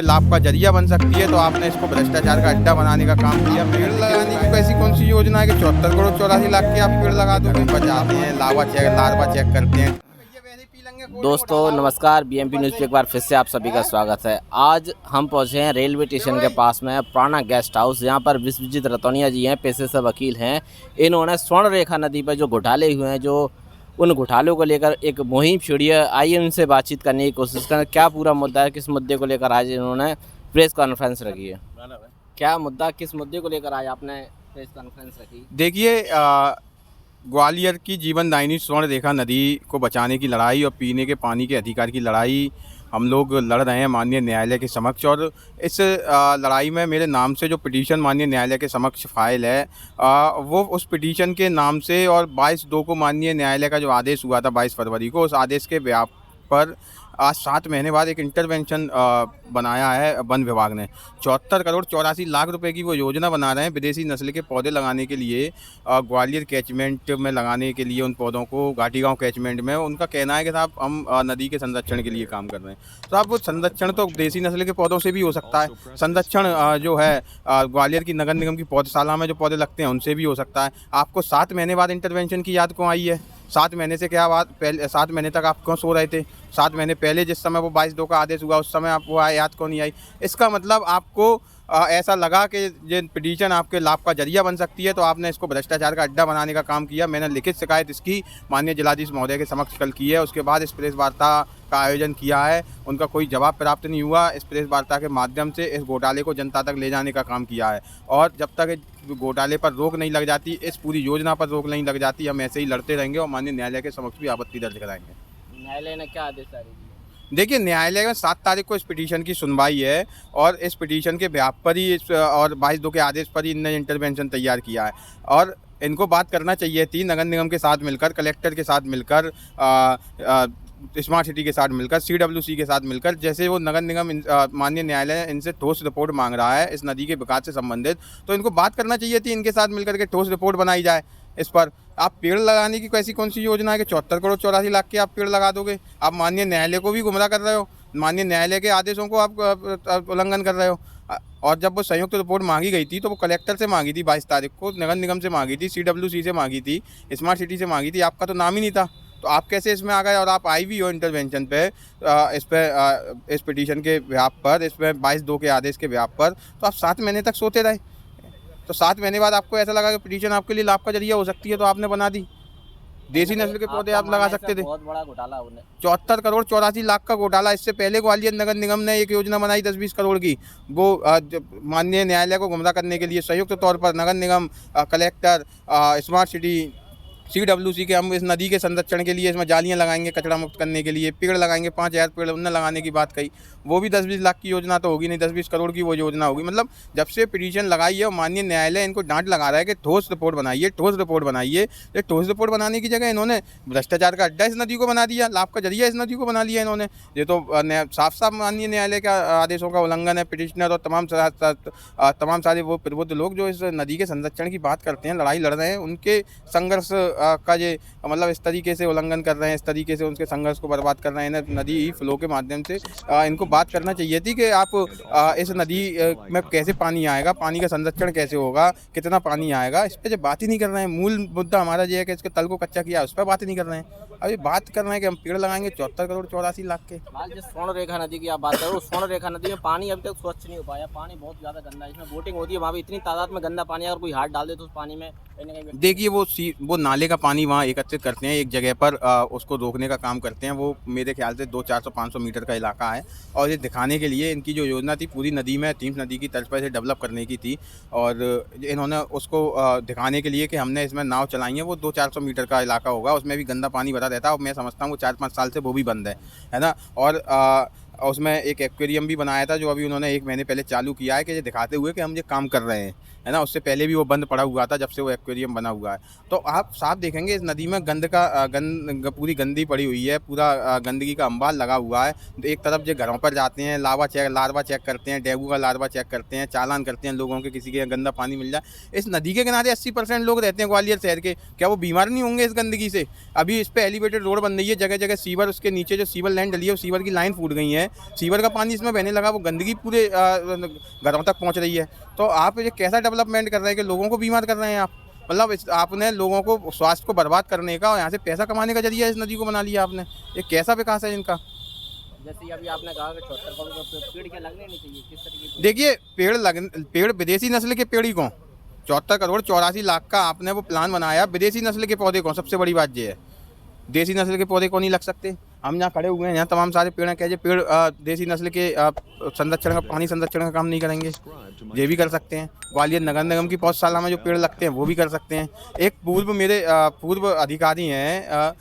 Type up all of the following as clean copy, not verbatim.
लाभ का जरिया बन सकती है, तो आपने इसको भ्रष्टाचार का अड्डा बनाने का काम किया। पेड़ लगाने की ऐसी कौन सी योजना है कि 74 करोड़ 84 लाख के आप पेड़ लगा दोगे? बचाते हैं, लार्वा चेक करते हैं। दोस्तों नमस्कार, बीएमपी न्यूज़ पे एक बार फिर से आप सभी का स्वागत है। आज हम पहुंचे हैं रेलवे स्टेशन के पास में पुराना गेस्ट हाउस। यहाँ पर विश्वजीत रतौनिया जी हैं, पेशे से वकील हैं। इन्होंने स्वर्ण रेखा नदी पर जो घोटाले हुए हैं, जो उन घोटालों को लेकर एक मुहिम छेड़ी है। आइए उनसे बातचीत करने की कोशिश करें। क्या पूरा मुद्दा है, किस मुद्दे को लेकर आज इन्होंने प्रेस कॉन्फ्रेंस रखी है? क्या मुद्दा, किस मुद्दे को लेकर आज आपने प्रेस कॉन्फ्रेंस रखी? देखिए, ग्वालियर की जीवनदायिनी स्वर्ण रेखा नदी को बचाने की लड़ाई और पीने के पानी के अधिकार की लड़ाई हम लोग लड़ रहे हैं माननीय न्यायालय के समक्ष। और इस लड़ाई में मेरे नाम से जो पिटीशन माननीय न्यायालय के समक्ष फाइल है, वो उस पिटीशन के नाम से, और 22/2 को माननीय न्यायालय का जो आदेश हुआ था 22 फरवरी को, उस आदेश के व्याप पर आज 7 महीने बाद एक इंटरवेंशन बनाया है वन विभाग ने। 74 करोड़ 84 लाख रुपए की वो योजना बना रहे हैं विदेशी नस्ल के पौधे लगाने के लिए, ग्वालियर कैचमेंट में लगाने के लिए उन पौधों को, घाटी गाँव कैचमेंट में। उनका कहना है कि साहब हम नदी के संरक्षण के लिए काम कर रहे हैं। तो आप वो संरक्षण तो देसी नस्ल के पौधों से भी हो सकता है। संरक्षण जो है ग्वालियर की नगर निगम की पौधशाला में जो पौधे लगते हैं उनसे भी हो सकता है। आपको 7 महीने बाद इंटरवेंशन की याद क्यों आई है? 7 महीने से क्या बात, पहले 7 महीने तक आप क्यों सो रहे थे? 7 महीने पहले जिस समय वो 22/2 का आदेश हुआ उस समय आपको याद क्यों नहीं आई? इसका मतलब आपको ऐसा लगा कि ये पिटीशन आपके लाभ का जरिया बन सकती है, तो आपने इसको भ्रष्टाचार का अड्डा बनाने का काम किया। मैंने लिखित शिकायत इसकी माननीय जिलाधीश महोदय के समक्ष कल की है। उसके बाद इस प्रेस वार्ता का आयोजन किया है। उनका कोई जवाब प्राप्त नहीं हुआ। इस प्रेस वार्ता के माध्यम से इस घोटाले को जनता तक ले जाने का काम किया है। और जब तक इस घोटाले पर रोक नहीं लग जाती, इस पूरी योजना पर रोक नहीं लग जाती, हम ऐसे ही लड़ते रहेंगे और माननीय न्यायालय के समक्ष भी आपत्ति दर्ज कराएंगे। न्यायालय ने क्या आदेश जारी किया? देखिए, न्यायालय में 7 तारीख को इस पिटीशन की सुनवाई है, और इस पिटीशन के व्याप पर ही और 22/2 के आदेश पर ही इनने इंटरवेंशन तैयार किया है। और इनको बात करना चाहिए थी नगर निगम के साथ मिलकर, कलेक्टर के साथ मिलकर, स्मार्ट सिटी के साथ मिलकर, CWC के साथ मिलकर। जैसे वो नगर निगम माननीय न्यायालय इनसे ठोस रिपोर्ट मांग रहा है इस नदी के विकास से संबंधित, तो इनको बात करना चाहिए थी इनके साथ मिलकर के ठोस रिपोर्ट बनाई जाए इस पर। आप पेड़ लगाने की ऐसी कौन सी योजना है कि 74 करोड़ 84 लाख के आप पेड़ लगा दोगे? आप माननीय न्यायालय को भी गुमराह कर रहे हो, माननीय न्यायालय के आदेशों को आप उल्लंघन कर रहे हो। और जब वो संयुक्त रिपोर्ट मांगी गई थी तो वो कलेक्टर से मांगी थी 22 तारीख को, नगर निगम से मांगी थी, CWC से मांगी थी, स्मार्ट सिटी से मांगी थी। आपका तो नाम ही नहीं था, तो आप कैसे इसमें आ गए? और आप आई भी हो इंटरवेंशन पे, इस पिटीशन के व्याप पर, इसमें 22/2 के आदेश के व्याप पर, तो आप 7 महीने तक सोते रहे। तो 7 महीने बाद आपको ऐसा लगा कि पिटीशन आपके लिए लाभ का जरिया हो सकती है, तो आपने बना दी। देसी नस्ल के पौधे आप लगा सकते थे। बहुत बड़ा घोटाला 74 करोड़ 84 लाख का घोटाला। इससे पहले ग्वालियर नगर निगम ने एक योजना बनाई 10-20 करोड़ की, वो माननीय न्यायालय को गुमराह करने के लिए संयुक्त तौर पर नगर निगम, कलेक्टर, स्मार्ट सिटी, CWC के, हम इस नदी के संरक्षण के लिए इसमें जालियां लगाएंगे, कचरा मुक्त करने के लिए पेड़ लगाएंगे, 5000 पेड़ उन्हें लगाने की बात कही। वो भी 10-20 लाख की योजना तो होगी नहीं, 10-20 करोड़ की वो योजना होगी। मतलब जब से पिटीशन लगाई है, माननीय न्यायालय इनको डांट लगा रहा है कि ठोस रिपोर्ट बनाइए, ठोस रिपोर्ट बनाइए। ये ठोस रिपोर्ट बनाने की जगह इन्होंने भ्रष्टाचार का अड्डा इस नदी को बना दिया, लाभ का जरिया इस नदी को बना लिया इन्होंने। ये तो साफ साफ माननीय न्यायालय का आदेशों का उल्लंघन है। पिटिशनर और तमाम सारे वो प्रबुद्ध लोग जो इस नदी के संरक्षण की बात करते हैं, लड़ाई लड़ रहे हैं, उनके संघर्ष का ये मतलब इस तरीके से उल्लंघन कर रहे हैं, इस तरीके से उनके संघर्ष को बर्बाद कर रहे हैं नदी फ्लो के माध्यम से। इनको बात करना चाहिए थी कि आप इस नदी में कैसे पानी आएगा, पानी का संरक्षण कैसे होगा, कितना पानी आएगा, इस पर बात ही नहीं कर रहे हैं। मूल मुद्दा हमारा ये है कि इसके तल को कच्चा किया, उस पर बात ही नहीं कर रहे हैं। अभी बात कर रहे हैं कि हम पेड़ लगाएंगे 74 करोड़ 84 लाख के। जिस स्वर्ण रेखा नदी की आप बात कर रहे हो, स्वर्ण रेखा नदी में पानी अभी तक स्वच्छ नहीं हो पाया। पानी बहुत ज़्यादा गंदा है, इसमें बोटिंग होती है, वहाँ भी इतनी तादाद में गंदा पानी है, अगर कोई हाथ डाल दे तो उस पानी में देखिए वो नाले का पानी वहाँ एकत्रित करते हैं एक जगह पर, उसको रोकने का काम करते हैं। वो मेरे ख्याल से 200-400-500 मीटर का इलाका है, और ये दिखाने के लिए इनकी जो योजना थी पूरी नदी में, थीम्स नदी की तर्ज पर इसे डेवलप करने की थी। और इन्होंने उसको दिखाने के लिए कि हमने इसमें नाव चलाई है, वो 200-400 मीटर का इलाका होगा, उसमें भी गंदा पानी भरा रहता है। और मैं समझता हूँ वो 4-5 साल से वो भी बंद है ना। और उसमें एक एक्वेरियम भी बनाया था जो अभी उन्होंने 1 महीने पहले चालू किया है, कि ये दिखाते हुए कि हम ये काम कर रहे हैं, है ना। उससे पहले भी वो बंद पड़ा हुआ था जब से वो एक्वेरियम बना हुआ है। तो आप साफ देखेंगे इस नदी में पूरी गंदी पड़ी हुई है, पूरा गंदगी का अंबार लगा हुआ है। एक तरफ जो घरों पर जाते हैं, लार्वा चेक करते हैं, डेंगू का लार्वा चेक करते हैं, चालान करते हैं लोगों के, किसी के गंदा पानी मिल जाए। इस नदी के किनारे 80% लोग रहते हैं ग्वालियर शहर के, क्या वो बीमार नहीं होंगे इस गंदगी से? अभी इस पर एलिवेटेड रोड बन रही है, जगह जगह सीवर, उसके नीचे जो सीवर लाइन डली है, वो सीवर की लाइन फूट गई है, सीवर का पानी इसमें बहने लगा, वो गंदगी पूरे घरों तक पहुँच रही है। तो आप ये कैसा डेवलपमेंट कर रहे हैं कि लोगों को बीमार कर रहे हैं आप। मतलब आपने लोगों को स्वास्थ्य को बर्बाद करने का और यहाँ से पैसा कमाने का जरिया इस नदी को बना लिया आपने। ये कैसा विकास है इनका। जैसे अभी आपने कहा कि 74 करोड़ रुपए पेड़ क्या लगने नहीं चाहिए, किस तरीके से? देखिए पेड़ विदेशी नस्ल के पेड़ ही कौन, 74 करोड़ 84 लाख का आपने वो प्लान बनाया, विदेशी नस्ल के पौधे कौन। सबसे बड़ी बात ये है देसी नस्ल के पौधे कौन नहीं लग सकते। हम यहाँ खड़े हुए हैं, यहाँ तमाम सारे पेड़ हैं, क्या ये पेड़ देसी नस्ल के संरक्षण का, पानी संरक्षण का काम नहीं करेंगे? ये भी कर सकते हैं। ग्वालियर नगर निगम की पौधशाला में जो पेड़ लगते हैं वो भी कर सकते हैं। एक पूर्व अधिकारी हैं,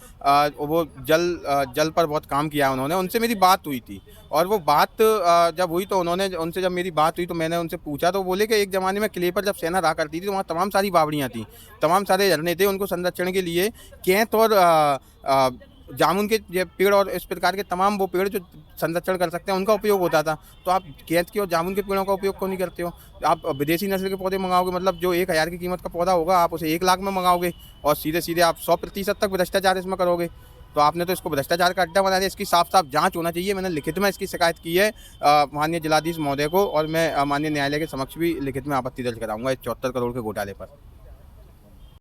वो जल पर बहुत काम किया उन्होंने, उनसे मेरी बात हुई थी और वो बात जब हुई तो जब मेरी बात हुई तो मैंने उनसे पूछा तो बोले कि एक ज़माने में किले पर जब सेना रहा करती थी तो वहाँ तमाम सारी बावड़ियाँ थी, तमाम सारे झरने थे, उनको संरक्षण के लिए कैंत और जामुन के पेड़ और इस प्रकार के तमाम वो पेड़ जो संरक्षण कर सकते हैं उनका उपयोग होता था। तो आप कैंत के और जामुन के पेड़ों का उपयोग क्यों नहीं करते हो? आप विदेशी नस्ल के पौधे मंगाओगे, मतलब जो 1000 की कीमत का पौधा होगा आप उसे 1 लाख में मंगाओगे और सीधे आप 100% तक भ्रष्टाचार इसमें करोगे। तो आपने तो इसको भ्रष्टाचार का अड्डा बना दिया। इसकी साफ साफ जांच होना चाहिए। मैंने लिखित में इसकी शिकायत की है माननीय जिलाधीश महोदय को और मैं माननीय न्यायालय के समक्ष भी लिखित में आपत्ति दर्ज कराऊंगा इस 74 करोड़ के घोटाले पर।